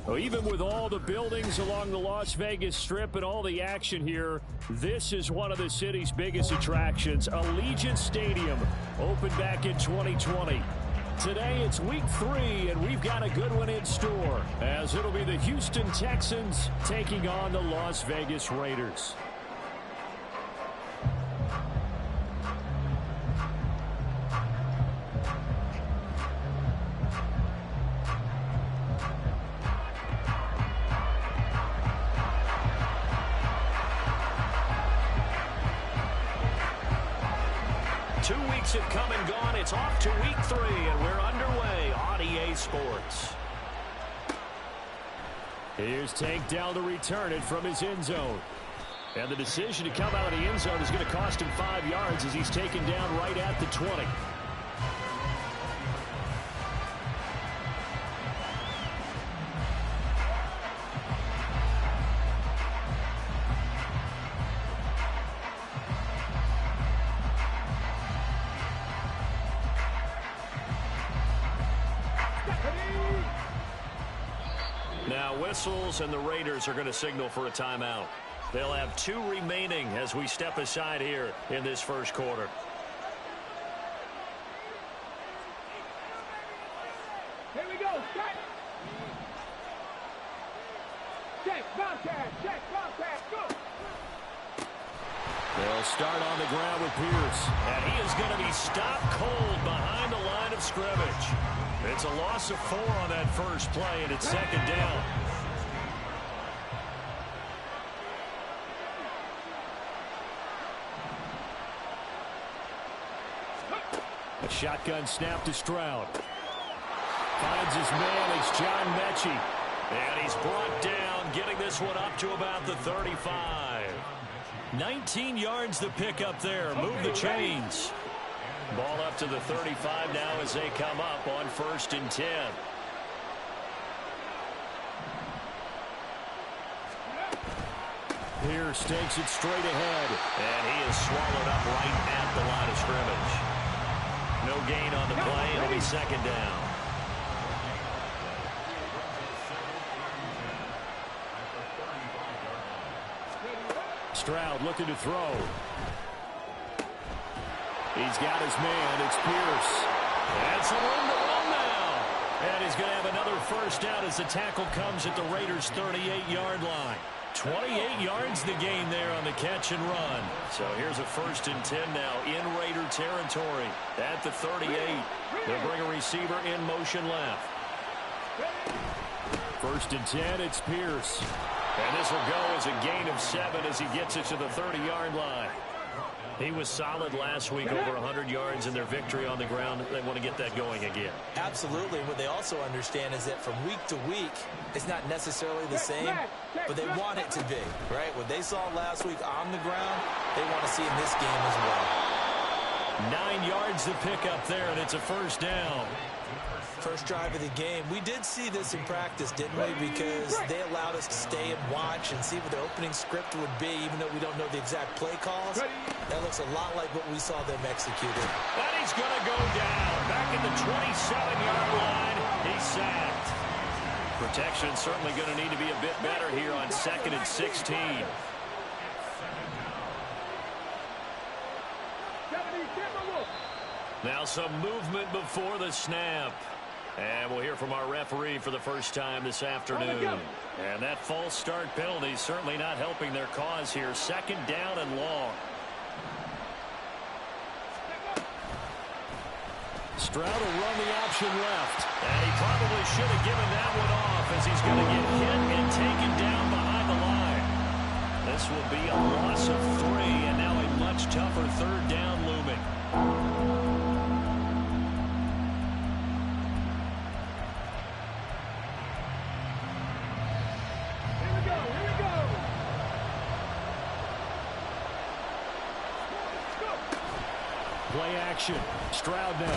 Well, even with all the buildings along the Las Vegas Strip and all the action here, this is one of the city's biggest attractions. Allegiant Stadium opened back in 2020. Today it's week 3, and we've got a good one in store, as it'll be the Houston Texans taking on the Las Vegas Raiders. 2 weeks have come and gone. It's off to week 3, and we're underway on EA Sports. Here's Tank down to return it from his end zone. And the decision to come out of the end zone is going to cost him 5 yards as he's taken down right at the 20. Now whistles, and the Raiders are going to signal for a timeout. They'll have 2 remaining as we step aside here in this first quarter. Here we go. Check, Bobcat, go. They'll start on the ground with Pierce. And he is going to be stopped cold behind the line of scrimmage. It's a loss of 4 on that first play, and it's second down. A shotgun snap to Stroud. Finds his man. It's John Mechie. And he's brought down, getting this one up to about the 35. 19 yards the pick up there. Move the chains. Ball up to the 35 now as they come up on 1st and 10. Pierce takes it straight ahead. And he is swallowed up right at the line of scrimmage. No gain on the play. It'll be second down. Stroud looking to throw. He's got his man. It's Pierce. And some room to run now. And he's going to have another first down as the tackle comes at the Raiders' 38-yard line. 28 yards the gain there on the catch and run. So here's a 1st and 10 now in Raider territory at the 38. They'll bring a receiver in motion left. 1st and 10, it's Pierce. And this will go as a gain of 7 as he gets it to the 30-yard line. He was solid last week, over 100 yards in their victory on the ground. They want to get that going again. Absolutely. What they also understand is that from week to week, it's not necessarily the same, but they want it to be, right? What they saw last week on the ground, they want to see in this game as well. 9 yards to pick up there, and it's a first down. First drive of the game. We did see this in practice, didn't we? Because they allowed us to stay and watch and see what the opening script would be, even though we don't know the exact play calls. That looks a lot like what we saw them executed. And he's going to go down. Back at the 27-yard line. He's sacked. Protection certainly going to need to be a bit better here on 2nd and 16. Now some movement before the snap. And we'll hear from our referee for the first time this afternoon. And that false start penalty is certainly not helping their cause here. 2nd down and long. Stroud will run the option left. And he probably should have given that one off as he's going to get hit and taken down behind the line. This will be a loss of 3, and now a much tougher 3rd down looming. Play action. Stroud now.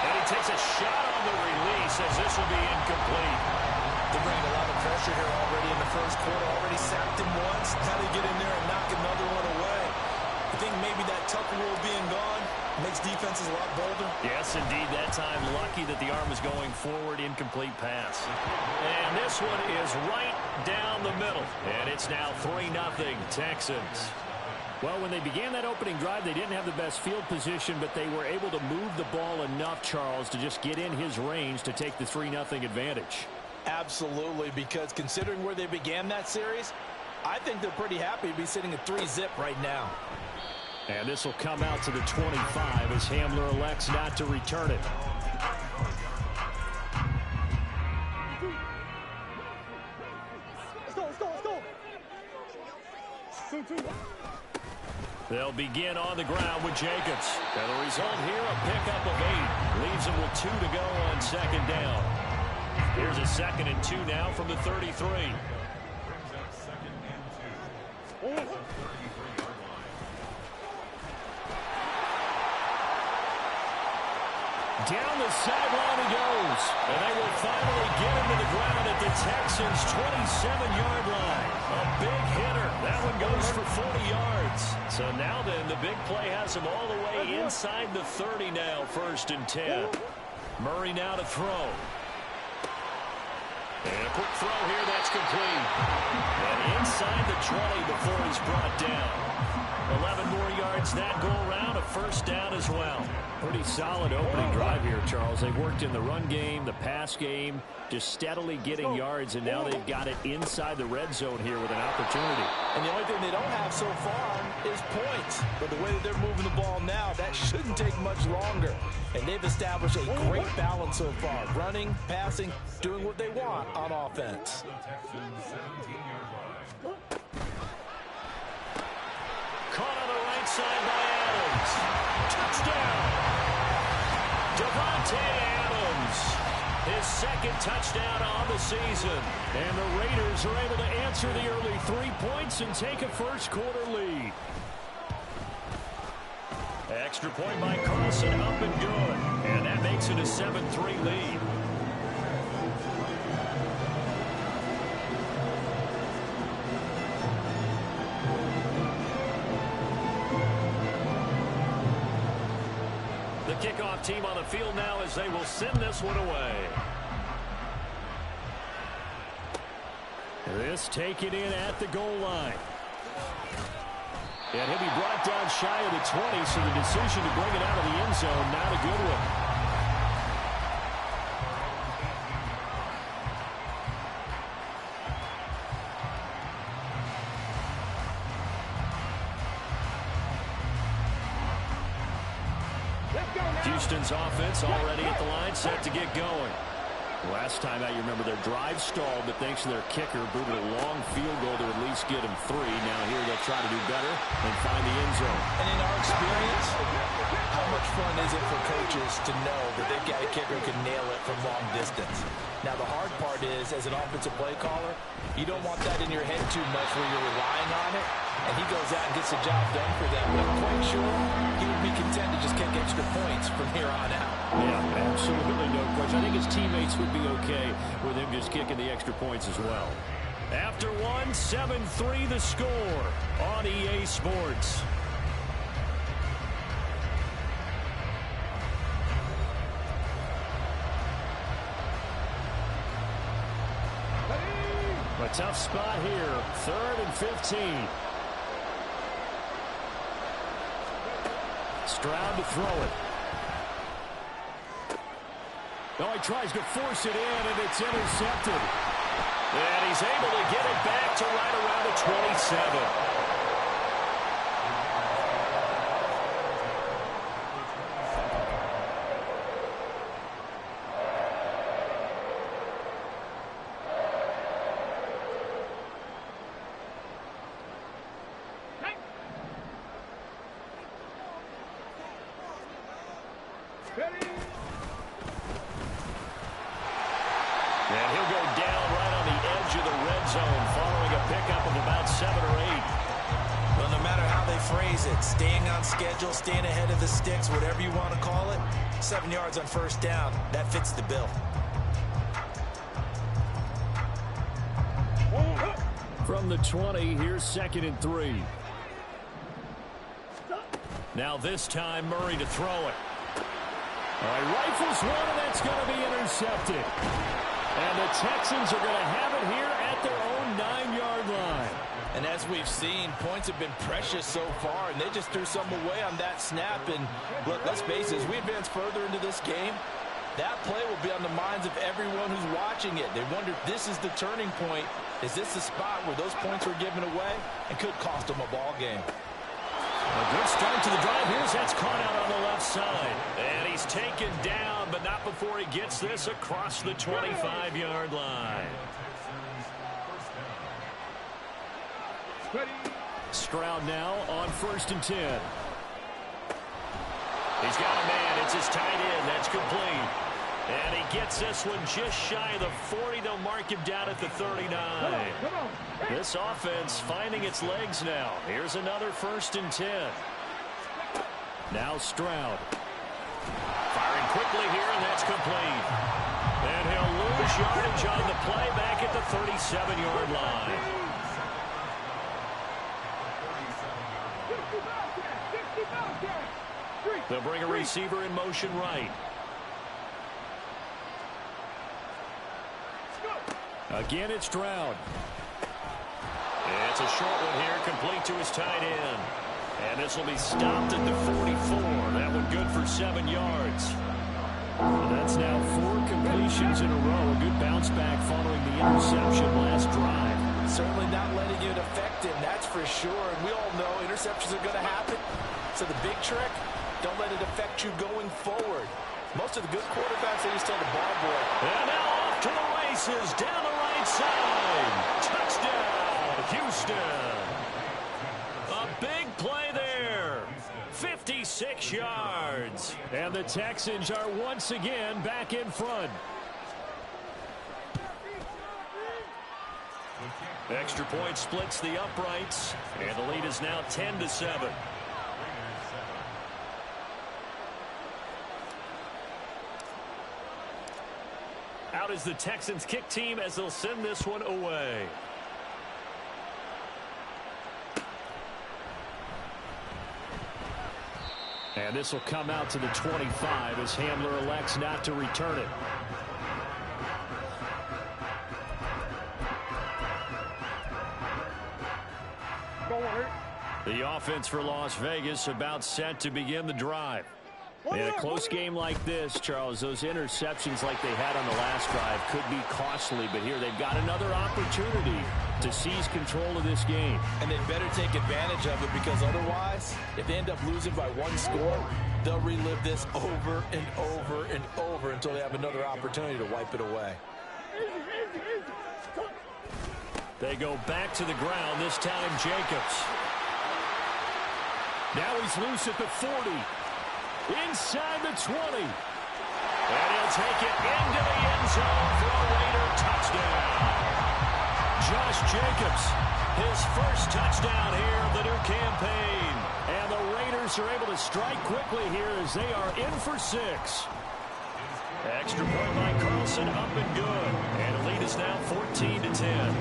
And he takes a shot on the release as this will be incomplete. They're bringing a lot of pressure here already in the first quarter. Already sacked him once. How do you get in there and knock another one away? I think maybe that Tucker rule being gone Makes defenses a lot bolder. Yes, indeed. That time, lucky that the arm was going forward. Incomplete pass. And this one is right down the middle. And it's now 3-0 Texans. Well, when they began that opening drive, they didn't have the best field position, but they were able to move the ball enough, Charles, to just get in his range to take the 3-0 advantage. Absolutely, because considering where they began that series, I think they're pretty happy to be sitting at 3-zip right now. And this will come out to the 25 as Hamler elects not to return it. Let's go. They'll begin on the ground with Jacobs. And the result here, a pickup of 8. Leaves them with 2 to go on second down. Here's a 2nd and 2 now from the 33. Down the sideline he goes. And they will finally get him to the ground at the Texans' 27-yard line. A big hitter. That one goes for 40 yards. So now then, the big play has him all the way inside the 30 now, 1st and 10. Murray now to throw. And a quick throw here, that's complete. And inside the 20 before he's brought down. 11 more yards that go around, a 1st down as well. Pretty solid opening drive here, Charles. They've worked in the run game, the pass game, just steadily getting yards, and now they've got it inside the red zone here with an opportunity. And the only thing they don't have so far is points. But the way that they're moving the ball now, that shouldn't take much longer. And they've established a great balance so far. Running, passing, doing what they want on offense. Caught on the right side by Adams. Touchdown! Devontae Adams, his 2nd touchdown on the season. And the Raiders are able to answer the early 3 points and take a first-quarter lead. Extra point by Carlson, up and good. And that makes it a 7-3 lead. The kickoff team on the field now as they will send this one away. This taken in at the goal line. And he'll be brought down shy of the 20, so the decision to bring it out of the end zone, not a good one. Houston's offense already at the line, set to get going. Last time out, you remember their drive stalled, but thanks to their kicker, booted a long field goal to at least get them 3. Now here they'll try to do better and find the end zone. And in our experience, how much fun is it for coaches to know that they've got a kicker who can nail it from long distance? Now the hard part is, as an offensive play caller, you don't want that in your head too much where you're relying on it. And he goes out and gets the job done for them. But I'm quite sure he would be content to just kick extra points from here on out. Yeah, absolutely no question. I think his teammates would be okay with him just kicking the extra points as well. After one, 7-3 the score on EA Sports. A tough spot here. 3rd and 15. Stroud to throw it. Oh, he tries to force it in, and it's intercepted. And he's able to get it back to right around the 27. And he'll go down right on the edge of the red zone following a pickup of about 7 or 8. Well, no matter how they phrase it, staying on schedule, staying ahead of the sticks, whatever you want to call it, 7 yards on 1st down, that fits the bill. From the 20, here's 2nd and 3. Now this time, Murray to throw it. All right, rifles one, and that's going to be intercepted. And the Texans are going to have it here at their own 9-yard line. And as we've seen, points have been precious so far, and they just threw some away on that snap. And look, let's face it, as we advance further into this game, that play will be on the minds of everyone who's watching it. They wonder if this is the turning point. Is this the spot where those points were given away and could cost them a ball game? A good start to the drive. Here's that's caught out on the left side. And he's taken down, but not before he gets this across the 25-yard line. Stroud now on 1st and 10. He's got a man. It's his tight end. That's complete. And he gets this one just shy of the 40. They'll mark him down at the 39. This offense finding its legs now. Here's another 1st and 10. Now Stroud. Firing quickly here, and that's complete. And he'll lose yardage on the play back at the 37-yard line. They'll bring a receiver in motion right. Again, it's Stroud. It's a short one here, complete to his tight end. And this will be stopped at the 44. That one good for 7 yards. And that's now 4 completions in a row. A good bounce back following the interception last drive. Certainly not letting it affect him, that's for sure. And we all know interceptions are going to happen. So the big trick, don't let it affect you going forward. Most of the good quarterbacks, they just tell the ball boy. And now off to the races, down the right side. Touchdown, Houston. A big play there. 56 yards. And the Texans are once again back in front. Extra point splits the uprights. And the lead is now 10-7. Out is the Texans kick team as they'll send this one away. And this will come out to the 25 as Handler elects not to return it. The offense for Las Vegas about set to begin the drive. In a close game like this, Charles, those interceptions like they had on the last drive could be costly, but here they've got another opportunity to seize control of this game. And they better take advantage of it, because otherwise, if they end up losing by 1 score, they'll relive this over and over and over until they have another opportunity to wipe it away. They go back to the ground, this time Jacobs. Now he's loose at the 40. Inside the 20. And he'll take it into the end zone for a Raider touchdown. Josh Jacobs, his first touchdown here of the new campaign. And the Raiders are able to strike quickly here as they are in for 6. Extra point by Carlson, up and good. And the lead is now 14-10.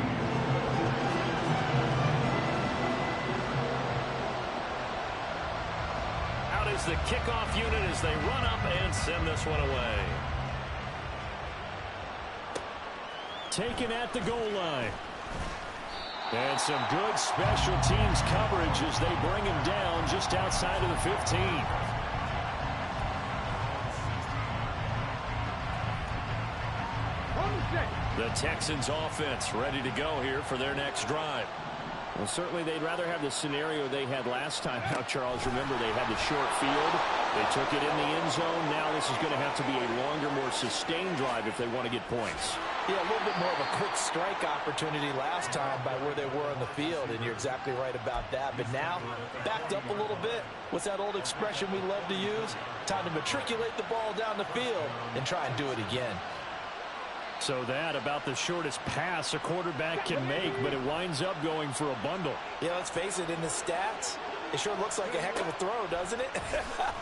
Is the kickoff unit as they run up and send this one away. Taken at the goal line. And some good special teams coverage as they bring him down just outside of the 15. The Texans offense ready to go here for their next drive. Well, certainly they'd rather have the scenario they had last time. Now, Charles, remember they had the short field. They took it in the end zone. Now this is going to have to be a longer, more sustained drive if they want to get points. Yeah, a little bit more of a quick strike opportunity last time by where they were on the field, and you're exactly right about that. But now, backed up a little bit. What's that old expression we love to use? Time to matriculate the ball down the field and try and do it again. So that about the shortest pass a quarterback can make, but it winds up going for a bundle. Yeah, let's face it, in the stats, it sure looks like a heck of a throw, doesn't it?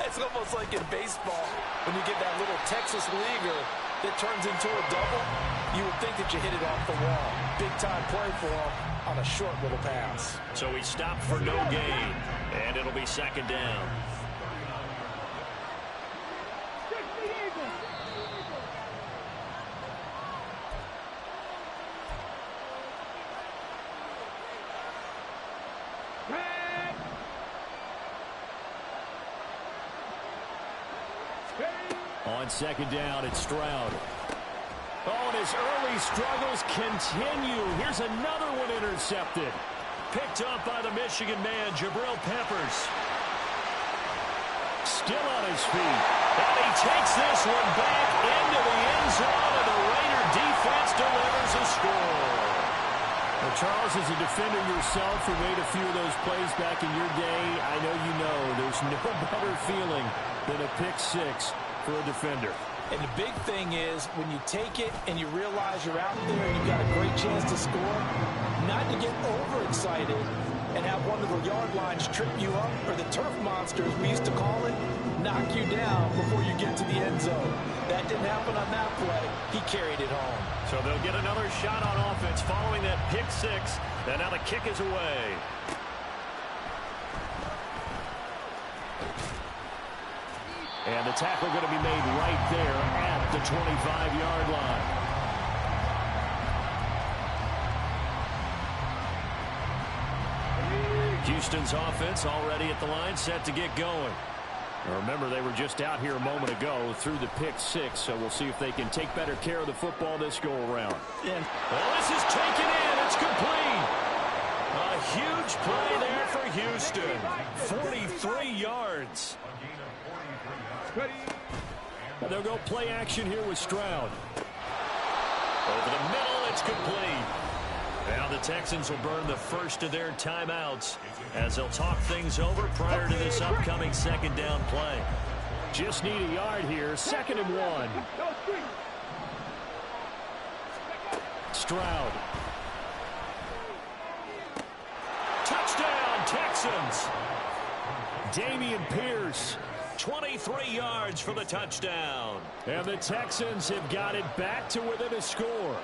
It's almost like in baseball when you get that little Texas leaguer that turns into a double. You would think that you hit it off the wall. Big time play for him on a short little pass. So he stopped for no gain, and it'll be 2nd down. on second down, it's Stroud. Oh, and his early struggles continue. Here's another one intercepted. Picked up by the Michigan man, Jabril Peppers. Still on his feet. And he takes this one back into the end zone, and the Raider defense delivers a score. Well, Charles, as a defender yourself who made a few of those plays back in your day, I know you know there's no better feeling than a pick six for a defender. And the big thing is when you take it and you realize you're out there and you've got a great chance to score, not to get overexcited and have one of the yard lines trip you up, or the turf monsters, we used to call it, knock you down before you get to the end zone. That didn't happen on that play. He carried it home. So they'll get another shot on offense following that pick six. And now the kick is away. And the tackle going to be made right there at the 25-yard line. Houston's offense already at the line, set to get going. Now remember, they were just out here a moment ago through the pick six, so we'll see if they can take better care of the football this go-around. Well, this is taken in. It's complete. A huge play there for Houston. 43 yards. They'll go play action here with Stroud. Over the middle, it's complete. Now the Texans will burn the first of their timeouts as they'll talk things over prior to this upcoming second down play. Just need a yard here, 2nd and 1. Stroud. Touchdown, Texans. Dameon Pierce. 23 yards for the touchdown. And the Texans have got it back to within a score.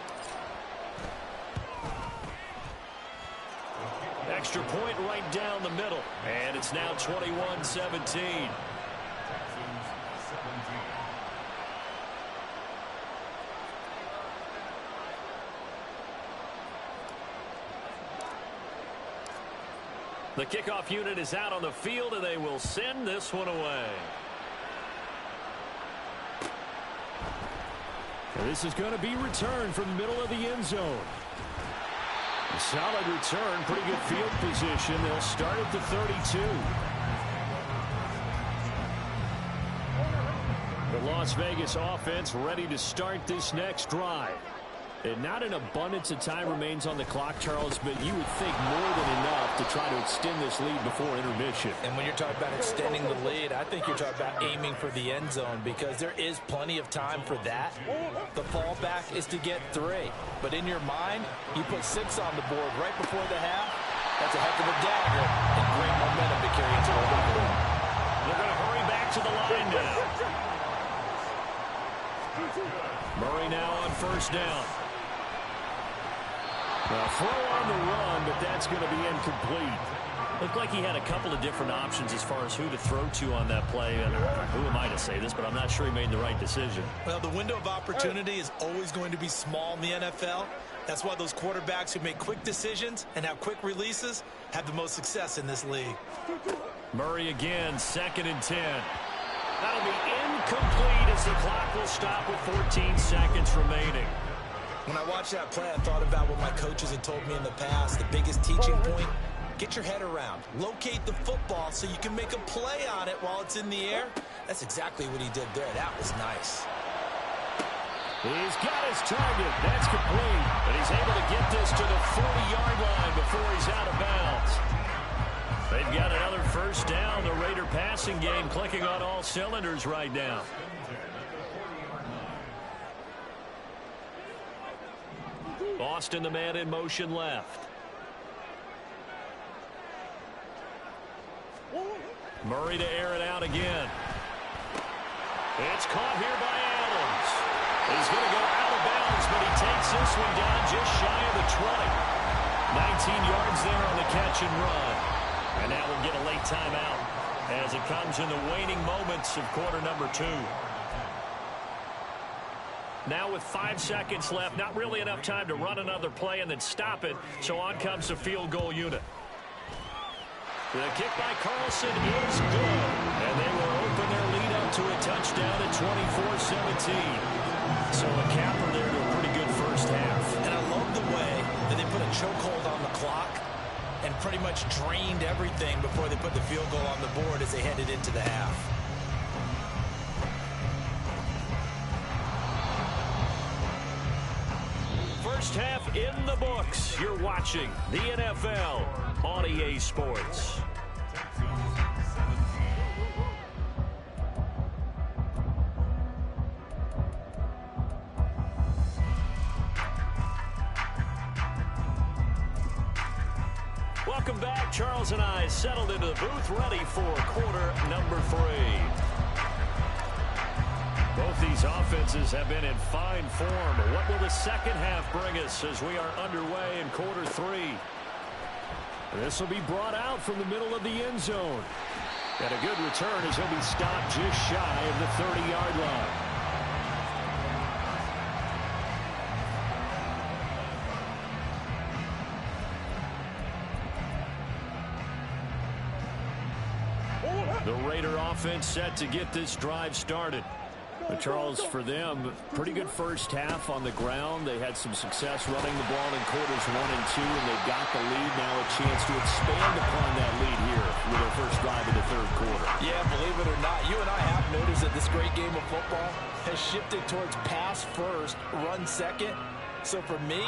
Extra point right down the middle. And it's now 21-17. The kickoff unit is out on the field, and they will send this one away. And this is going to be returned from the middle of the end zone. A solid return, pretty good field position. They'll start at the 32. The Las Vegas offense ready to start this next drive. And not an abundance of time remains on the clock, Charles, but you would think more than enough to try to extend this lead before intermission. And when you're talking about extending the lead, I think you're talking about aiming for the end zone, because there is plenty of time for that. The fallback is to get 3. But in your mind, you put 6 on the board right before the half. That's a heck of a dagger and great momentum to carry into the lead. They're going to hurry back to the line now. Murray now on first down. Well, throw on the run, but that's going to be incomplete. Looked like he had a couple of different options as far as who to throw to on that play. And who am I to say this, but I'm not sure he made the right decision. Well, the window of opportunity is always going to be small in the NFL. That's why those quarterbacks who make quick decisions and have quick releases have the most success in this league. Murray again, 2nd and 10. That'll be incomplete as the clock will stop with 14 seconds remaining. When I watched that play, I thought about what my coaches had told me in the past. The biggest teaching point, get your head around. Locate the football so you can make a play on it while it's in the air. That's exactly what he did there. That was nice. He's got his target. That's complete. But he's able to get this to the 40-yard line before he's out of bounds. They've got another first down. The Raider passing game clicking on all cylinders right now. Austin, the man in motion left. Murray to air it out again. It's caught here by Adams. He's going to go out of bounds, but he takes this one down just shy of the 20. 19 yards there on the catch and run. And now we'll get a late timeout as it comes in the waning moments of quarter number 2. Now with 5 seconds left, not really enough time to run another play and then stop it, so on comes the field goal unit. The kick by Carlson is good, and they will open their lead up to a touchdown at 24-17. So a capper there to a pretty good first half. And I love the way that they put a chokehold on the clock and pretty much drained everything before they put the field goal on the board as they headed into the half. First half in the books. You're watching the NFL on EA Sports. Welcome back. Charles and I settled into the booth, ready for quarter number 3. Both these offenses have been in fine form. What will the second half bring us as we are underway in quarter 3? This will be brought out from the middle of the end zone. And a good return as he'll be stopped just shy of the 30-yard line. The Raider offense set to get this drive started. Charles, for them, pretty good first half on the ground. They had some success running the ball in quarters 1 and 2, and they've got the lead now, a chance to expand upon that lead here with their first drive of the third quarter. Yeah, believe it or not, you and I have noticed that this great game of football has shifted towards pass first, run second. So for me,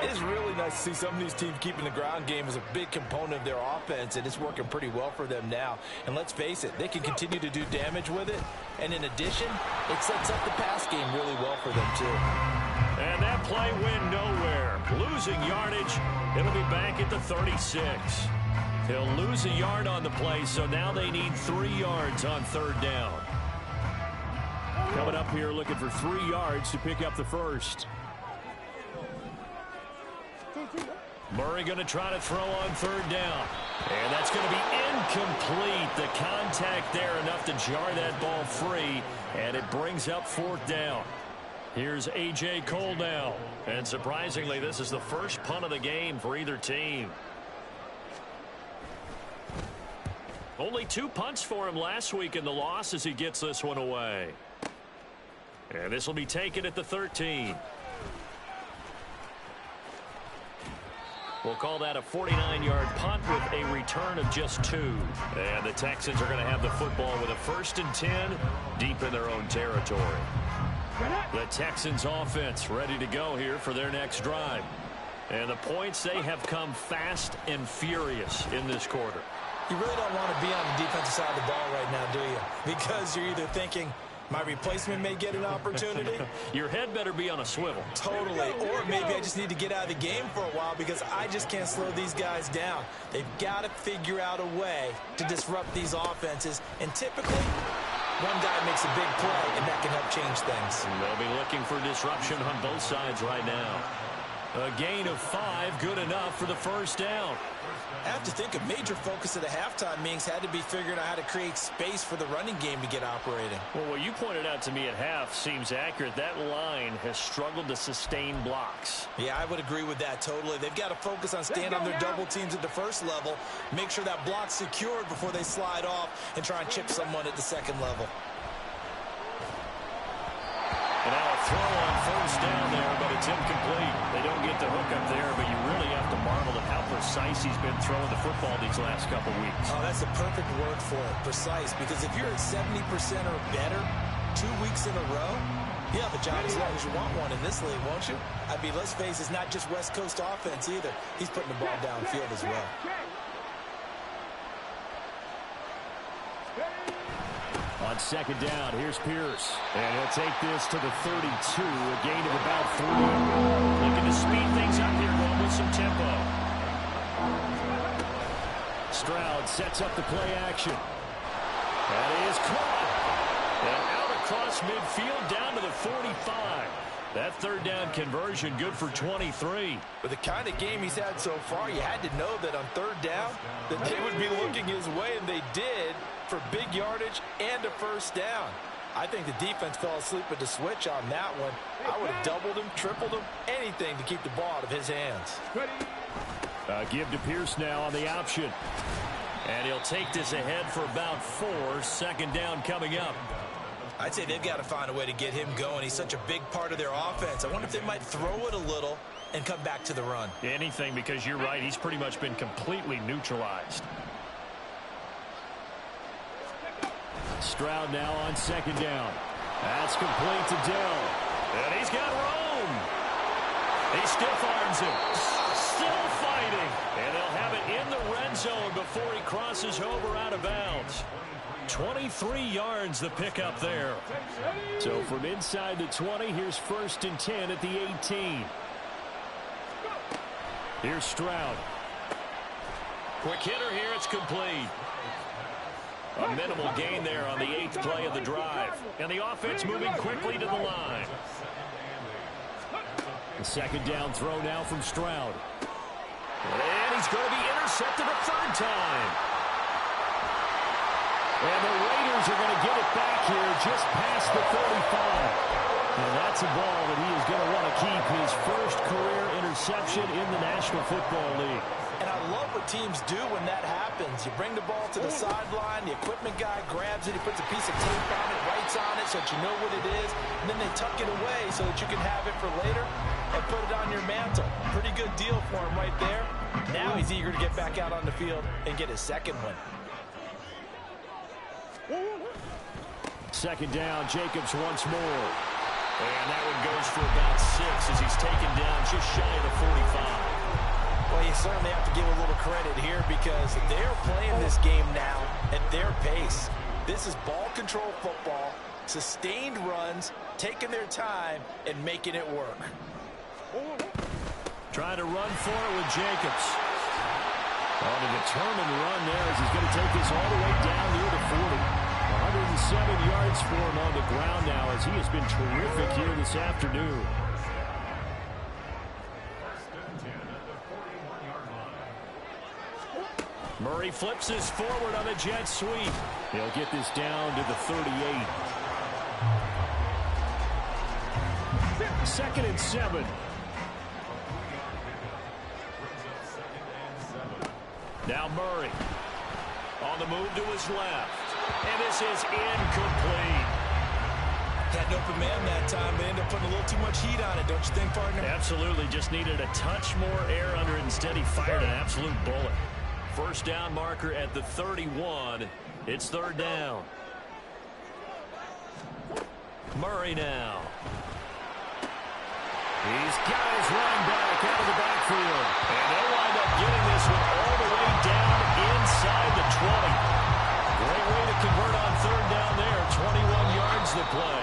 it is really nice to see some of these teams keeping the ground game as a big component of their offense, and it's working pretty well for them now. And let's face it, they can continue to do damage with it. And in addition, it sets up the pass game really well for them, too. And that play went nowhere. Losing yardage, it'll be back at the 36. He'll lose a yard on the play, so now they need 3 yards on third down. Coming up here looking for 3 yards to pick up the first. Murray going to try to throw on third down. And that's going to be incomplete. The contact there enough to jar that ball free. And it brings up fourth down. Here's A.J. Cole now. And surprisingly, this is the first punt of the game for either team. Only 2 punts for him last week in the loss as he gets this one away. And this will be taken at the 13. We'll call that a 49-yard punt with a return of just 2. And the Texans are going to have the football with a 1st and 10 deep in their own territory. The Texans offense ready to go here for their next drive. And the points, they have come fast and furious in this quarter. You really don't want to be on the defensive side of the ball right now, do you? Because you're either thinking, my replacement may get an opportunity. Your head better be on a swivel. Totally. Or maybe I just need to get out of the game for a while because I just can't slow these guys down. They've got to figure out a way to disrupt these offenses. And typically, one guy makes a big play, and that can help change things. And they'll be looking for disruption on both sides right now. A gain of 5, good enough for the first down. I have to think a major focus of the halftime meetings had to be figuring out how to create space for the running game to get operating. Well, what you pointed out to me at half seems accurate. That line has struggled to sustain blocks. Yeah, I would agree with that totally. They've got to focus on staying on their double teams at the first level, make sure that block's secured before they slide off and try and chip someone at the second level. And now a throw on first down there, but it's incomplete. They don't get the hook up there, but you really have to marvel at how precise he's been throwing the football these last couple weeks. Oh, that's a perfect word for it, precise, because if you're at 70% or better 2 weeks in a row, you have a job as long as you want one in this league, won't you? I mean, let's face it, it's not just West Coast offense either. He's putting the ball downfield as well. On second down, here's Pierce. And he'll take this to the 32, a gain of about 3. Looking to speed things up here, going with some tempo. Stroud sets up the play action. That is caught. And out across midfield down to the 45. That third down conversion good for 23. With the kind of game he's had so far, you had to know that on third down that they would be looking his way, and they did, for big yardage and a first down. I think the defense fell asleep with the switch on that one. I would have doubled him, tripled him, anything to keep the ball out of his hands. Give to Pierce now on the option. And he'll take this ahead for about 4. Second down coming up. I'd say they've got to find a way to get him going. He's such a big part of their offense. I wonder if they might throw it a little and come back to the run. Anything, because you're right. He's pretty much been completely neutralized. Stroud now on second down. That's complete to Dell. And he's got Rome. He stiff arms him. Still fighting. And they'll have it in the red zone before he crosses over out of bounds. 23 yards the pickup there. So from inside the 20, here's 1st and 10 at the 18. Here's Stroud. Quick hitter here. It's complete. A minimal gain there on the 8th play of the drive. And the offense moving quickly to the line. The second down throw now from Stroud. And he's going to be intercepted a 3rd time. And the Raiders are going to get it back here just past the 35. And that's a ball that he is going to want to keep, his first career interception in the National Football League. And I love what teams do when that happens. You bring the ball to the sideline, the equipment guy grabs it, he puts a piece of tape on it, writes on it so that you know what it is, and then they tuck it away so that you can have it for later and put it on your mantle. Pretty good deal for him right there. Now he's eager to get back out on the field and get his second one. Second down, Jacobs once more. And that one goes for about 6 as he's taken down just shy of the 45. Well, you certainly have to give a little credit here because they're playing this game now at their pace. This is ball control football, sustained runs, taking their time, and making it work. Trying to run for it with Jacobs. On a determined run there as he's going to take this all the way down near the 40. 107 yards for him on the ground now as he has been terrific here this afternoon. Murray flips this forward on a jet sweep. He'll get this down to the 38. 2nd and 7. Now Murray on the move to his left. And this is incomplete. Had an open man that time, but ended up putting a little too much heat on it, don't you think, partner? Absolutely. Just needed a touch more air under it. Instead, he fired an absolute bullet. First down marker at the 31. It's 3rd down. Murray now. He's got his running back out of the backfield. And they'll wind up getting this one all the way down inside the 20. Great way to convert on 3rd down there. 21 yards to play.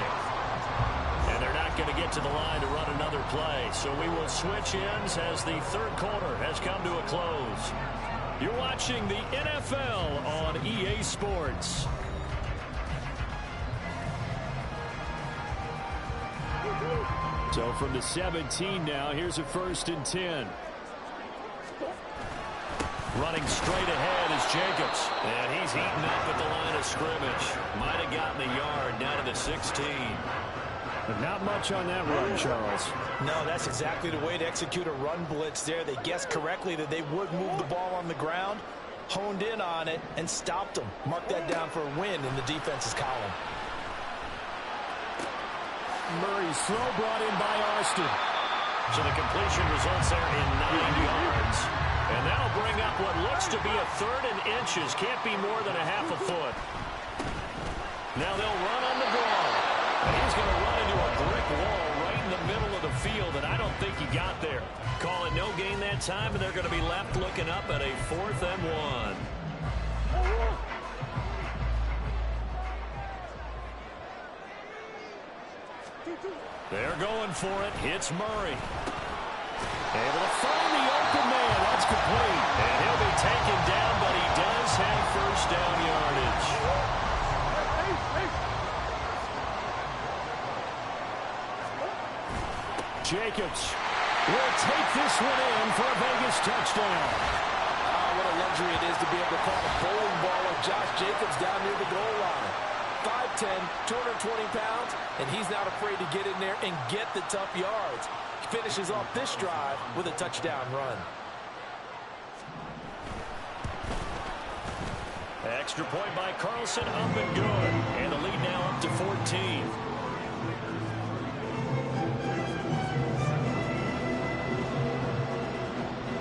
And they're not going to get to the line to run another play. So we will switch ends as the 3rd quarter has come to a close. You're watching the NFL on EA Sports. So from the 17 now, here's a 1st and 10. Running straight ahead is Jacobs. And he's eaten up at the line of scrimmage. Might have gotten the yard down to the 16. But not much on that run, Charles. No, that's exactly the way to execute a run blitz there. They guessed correctly that they would move the ball on the ground, honed in on it, and stopped them. Mark that down for a win in the defense's column. Murray's throw brought in by Austin. So the completion results there in 9 yards. And that'll bring up what looks to be a 3rd and inches. Can't be more than a half a foot. Now they'll run on the ball. And he's going to run into a brick wall right in the middle of the field, and I don't think he got there. Call it no gain that time, and they're going to be left looking up at a 4th and 1. They're going for it. Hits Murray. Able to find the open man. That's complete. And he'll be taken down, but he does have 1st down yardage. Jacobs will take this one in for a Vegas touchdown. What a luxury it is to be able to call a bowling ball like Josh Jacobs down near the goal line. 5'10", 220 pounds, and he's not afraid to get in there and get the tough yards. He finishes off this drive with a touchdown run. Extra point by Carlson, up and good. And the lead now up to 14.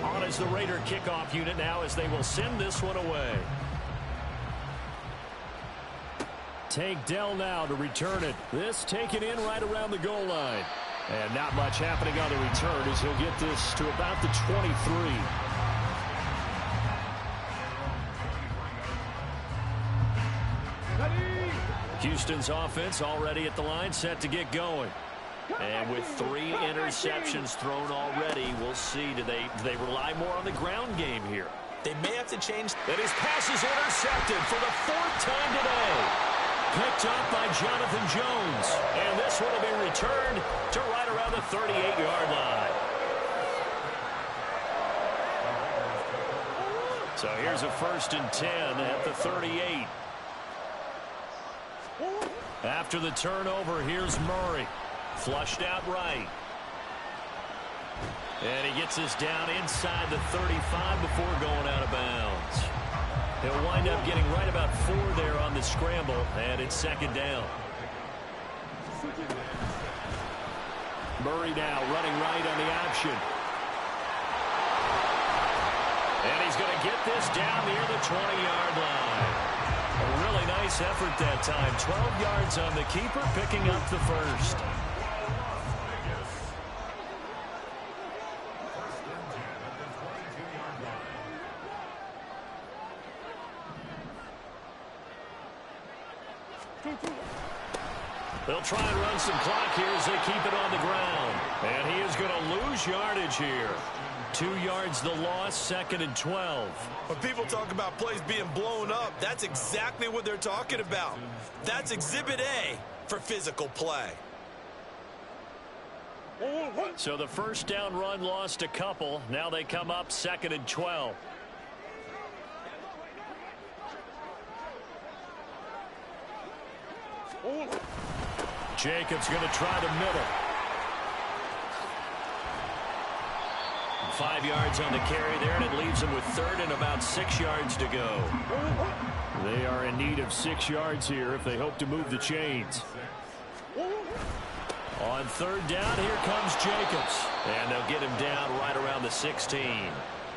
On is the Raider kickoff unit now as they will send this one away. Take Dell now to return it. This taken in right around the goal line. And not much happening on the return as he'll get this to about the 23. Houston's offense already at the line, set to get going. And with 3 interceptions thrown already, we'll see. Do they rely more on the ground game here? They may have to change. And his pass is intercepted for the 4th time today. Picked up by Jonathan Jones. And this one will be returned to right around the 38-yard line. So here's a 1st and 10 at the 38. After the turnover, here's Murray. Flushed out right. And he gets this down inside the 35 before going out of bounds. He'll wind up getting right about 4 there on the scramble, and it's 2nd down. Murray now running right on the option. And he's going to get this down near the 20-yard line. A really nice effort that time. 12 yards on the keeper, picking up the 1st. They'll try and run some clock here as they keep it on the ground. And he is going to lose yardage here. 2 yards the loss, 2nd and 12. When people talk about plays being blown up, that's exactly what they're talking about. That's Exhibit A for physical play. So the 1st down run lost a couple. Now they come up 2nd and 12. Jacobs going to try the middle. 5 yards on the carry there, and it leaves them with 3rd and about 6 yards to go. They are in need of 6 yards here if they hope to move the chains. On 3rd down, here comes Jacobs. And they'll get him down right around the 16.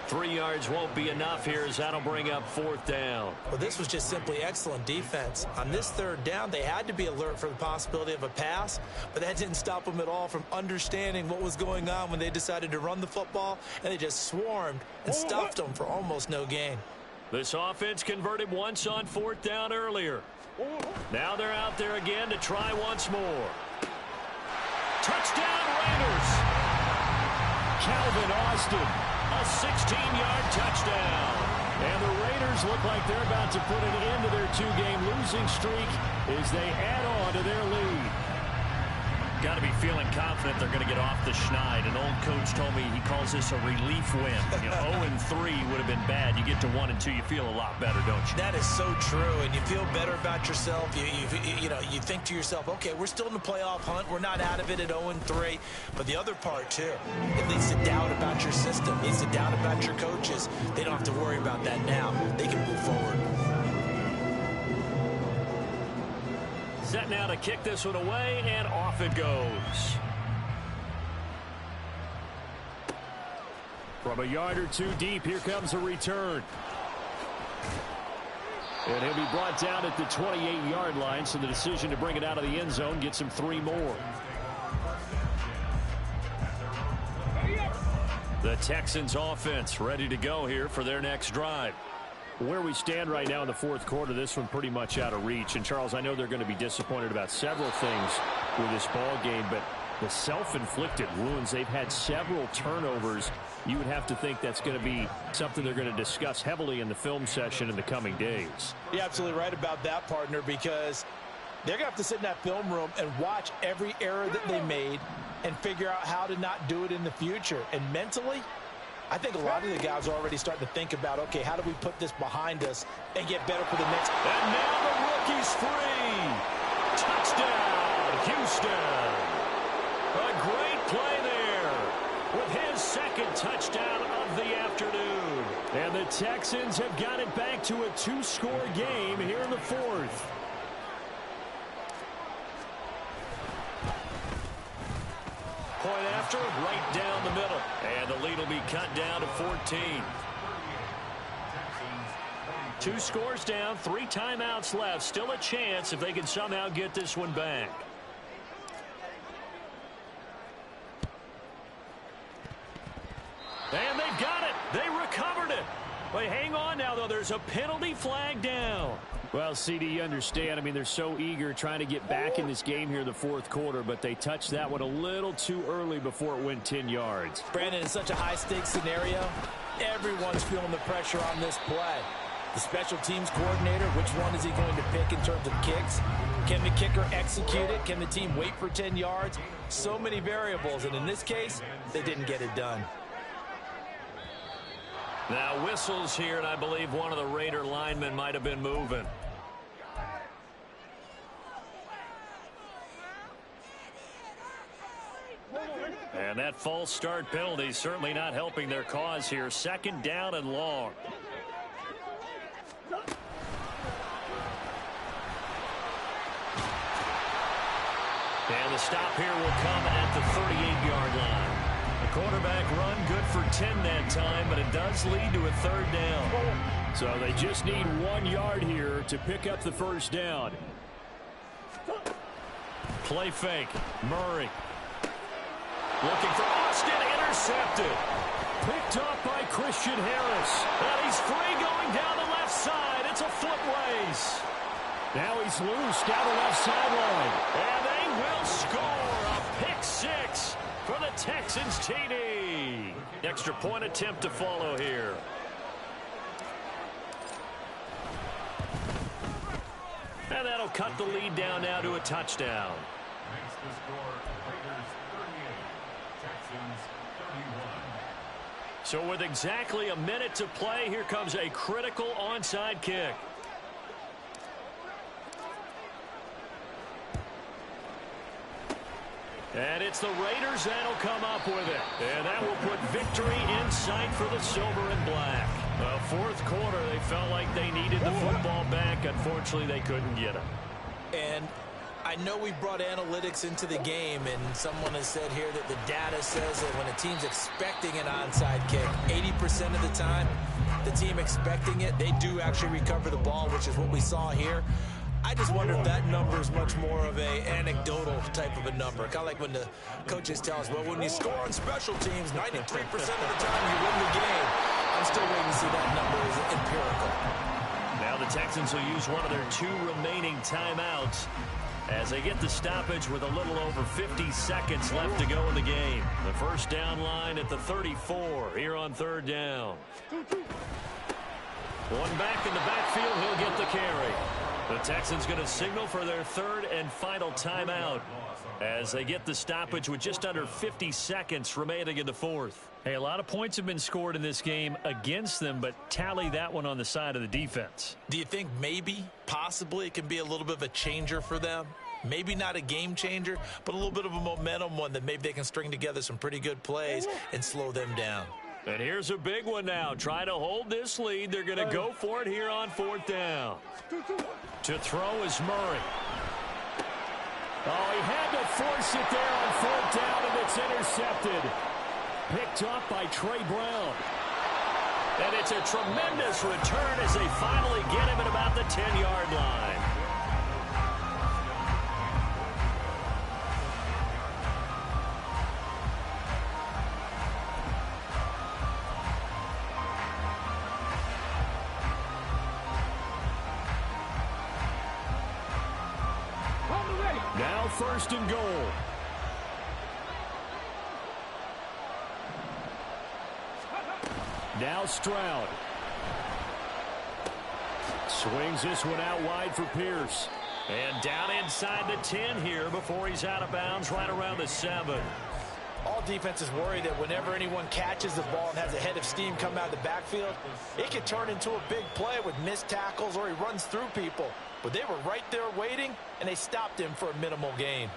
3 yards won't be enough here as that'll bring up 4th down. Well, this was just simply excellent defense. On this 3rd down, they had to be alert for the possibility of a pass, but that didn't stop them at all from understanding what was going on when they decided to run the football, and they just swarmed and stuffed them for almost no gain. This offense converted once on 4th down earlier. Now they're out there again to try once more. Touchdown Raiders! Calvin Austin. A 16-yard touchdown. And the Raiders look like they're about to put an end to their 2-game losing streak as they add on to their lead. Got to be feeling confident they're going to get off the schneid. An old coach told me he calls this a relief win. 0-3 would have been bad. You get to 1-2, you feel a lot better, don't you? That is so true, and you feel better about yourself. You think to yourself, okay, we're still in the playoff hunt. We're not out of it at 0-3. But the other part, too, it leads to doubt about your system. It leads to doubt about your coaches. They don't have to worry about that now. They can move forward. Set now to kick this one away, and off it goes. From a yard or 2 deep, here comes a return. And he'll be brought down at the 28-yard line, so the decision to bring it out of the end zone gets him 3 more. The Texans offense ready to go here for their next drive. Where we stand right now in the 4th quarter, this one pretty much out of reach. And, Charles, I know they're going to be disappointed about several things with this ball game, but the self-inflicted wounds, they've had several turnovers. You would have to think that's going to be something they're going to discuss heavily in the film session in the coming days. You're absolutely right about that, partner, because they're going to have to sit in that film room and watch every error that they made and figure out how to not do it in the future. And mentally, I think a lot of the guys are already starting to think about, okay, how do we put this behind us and get better for the next. And now the rookie's free. Touchdown, Houston. A great play there with his 2nd touchdown of the afternoon. And the Texans have got it back to a two-score game here in the fourth. Point after, right down the middle. And the lead will be cut down to 14. 2 scores down, 3 timeouts left. Still a chance if they can somehow get this one back. And they've got it. They recovered it. But hang on now, though. There's a penalty flag down. Well, CD, you understand. I mean, they're so eager trying to get back in this game here in the fourth quarter, but they touched that one a little too early before it went 10 yards. Brandon, it's such a high-stakes scenario. Everyone's feeling the pressure on this play. The special teams coordinator, which one is he going to pick in terms of kicks? Can the kicker execute it? Can the team wait for 10 yards? So many variables, and in this case, they didn't get it done. Now whistles here, and I believe one of the Raider linemen might have been moving. And that false start penalty certainly not helping their cause here. 2nd down and long. And the stop here will come at the 38-yard line. The quarterback run good for 10 that time, but it does lead to a 3rd down. So they just need 1 yard here to pick up the 1st down. Play fake. Murray. Looking for Austin. Intercepted. Picked up by Christian Harris. And he's free going down the left side. It's a foot race. Now he's loose down the left sideline. And they will score a pick 6 for the Texans TD. Extra point attempt to follow here. And that'll cut the lead down now to a touchdown. Makes the score Raiders 38, Texans 31. So with exactly a minute to play, here comes a critical onside kick. And it's the Raiders that'll come up with it. And that will put victory in sight for the silver and black. The fourth quarter, they felt like they needed the football back. Unfortunately, they couldn't get it. And I know we brought analytics into the game, and someone has said here that the data says that when a team's expecting an onside kick, 80% of the time, the team expecting it, they do actually recover the ball, which is what we saw here. I just wonder if that number is much more of a anecdotal type of a number. Kind of like when the coaches tell us, well, when you score on special teams, 93% of the time you win the game. I'm still waiting to see that number is empirical. Now the Texans will use one of their 2 remaining timeouts as they get the stoppage with a little over 50 seconds left to go in the game. The 1st down line at the 34 here on 3rd down. One back in the backfield, he'll get the carry. The Texans going to signal for their 3rd and final timeout as they get the stoppage with just under 50 seconds remaining in the 4th. Hey, a lot of points have been scored in this game against them, but tally that one on the side of the defense. Do you think maybe, possibly, it can be a little bit of a changer for them? Maybe not a game changer, but a little bit of a momentum one that maybe they can string together some pretty good plays and slow them down. And here's a big one now. Trying to hold this lead. They're going to go for it here on 4th down. To throw is Murray. Oh, he had to force it there on 4th down, and it's intercepted. Picked up by Trey Brown. And it's a tremendous return as they finally get him at about the 10-yard line. Now 1st and goal. Now Stroud. Swings this one out wide for Pierce. And down inside the 10 here before he's out of bounds right around the 7. All defenses worry that whenever anyone catches the ball and has a head of steam come out of the backfield, it can turn into a big play with missed tackles or he runs through people. But they were right there waiting, and they stopped him for a minimal gain.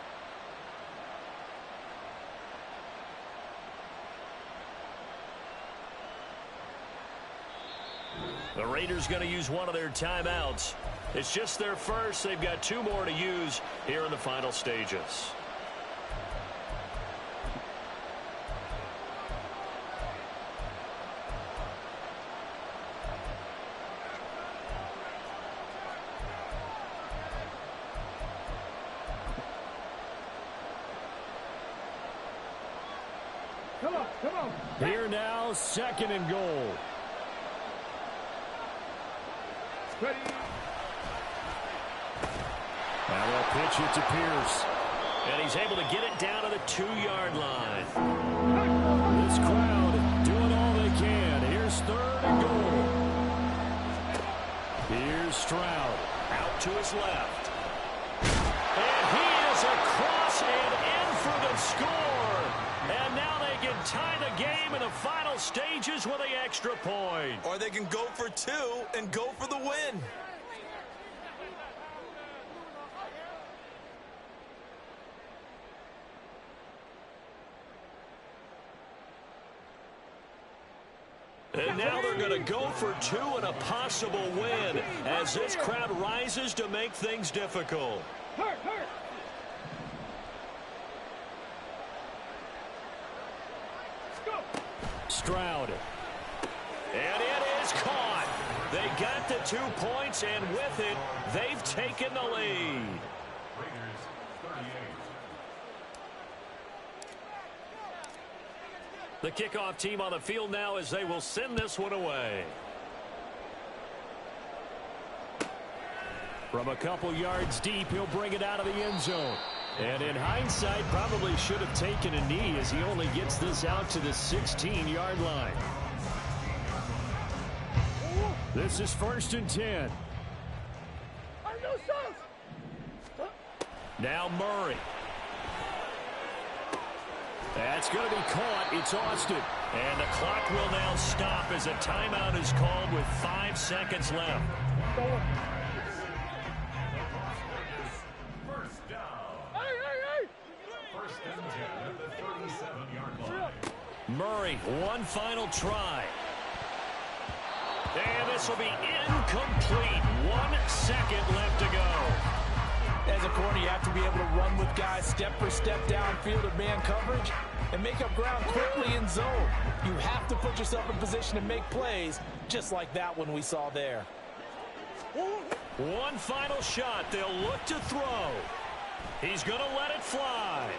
The Raiders going to use one of their timeouts. It's just their first. They've got 2 more to use here in the final stages. Come on. Here now, 2nd and goal. Ready. Now they'll pitch it to Pierce. And he's able to get it down to the 2-yard line. This crowd doing all they can. Here's 3rd and goal. Here's Stroud out to his left. And he is across and in for the score. And now they can tie the game in the final stages with the extra point. Or they can go for 2 and go for the win. And now they're going to go for 2 and a possible win as this crowd rises to make things difficult. Hurt. Stroud. And it is caught. They got the 2 points, and with it, they've taken the lead. Raiders 38. The kickoff team on the field now as they will send this one away. From a couple yards deep, he'll bring it out of the end zone. And in hindsight, probably should have taken a knee as he only gets this out to the 16-yard line. This is 1st and 10. Now Murray. That's going to be caught. It's Austin. And the clock will now stop as a timeout is called with 5 seconds left. First down. First and 10 at the 37-yard line. Murray, one final try. And this will be incomplete. 1 second left to go. As a corner, you have to be able to run with guys step for step downfield of man coverage and make up ground quickly in zone. You have to put yourself in position to make plays, just like that one we saw there. One final shot. They'll look to throw. He's going to let it fly.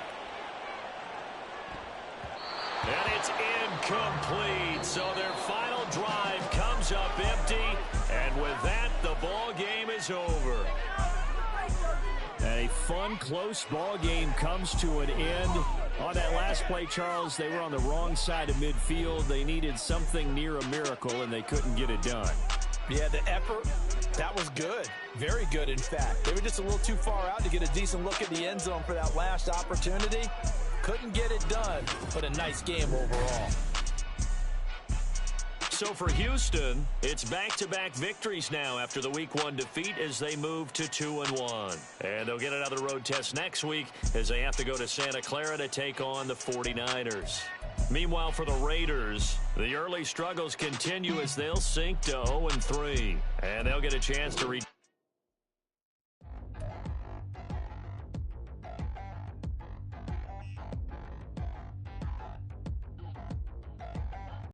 And it's incomplete. So their final drive comes up empty. And with that, the ball game is over. A fun, close ball game comes to an end. On that last play, Charles, they were on the wrong side of midfield. They needed something near a miracle, and they couldn't get it done. Yeah, the effort, that was good. Very good, in fact. They were just a little too far out to get a decent look at the end zone for that last opportunity. Couldn't get it done, but a nice game overall. So for Houston, it's back-to-back victories now after the Week 1 defeat as they move to 2-1. And they'll get another road test next week as they have to go to Santa Clara to take on the 49ers. Meanwhile, for the Raiders, the early struggles continue as they'll sink to 0-3. And they'll get a chance to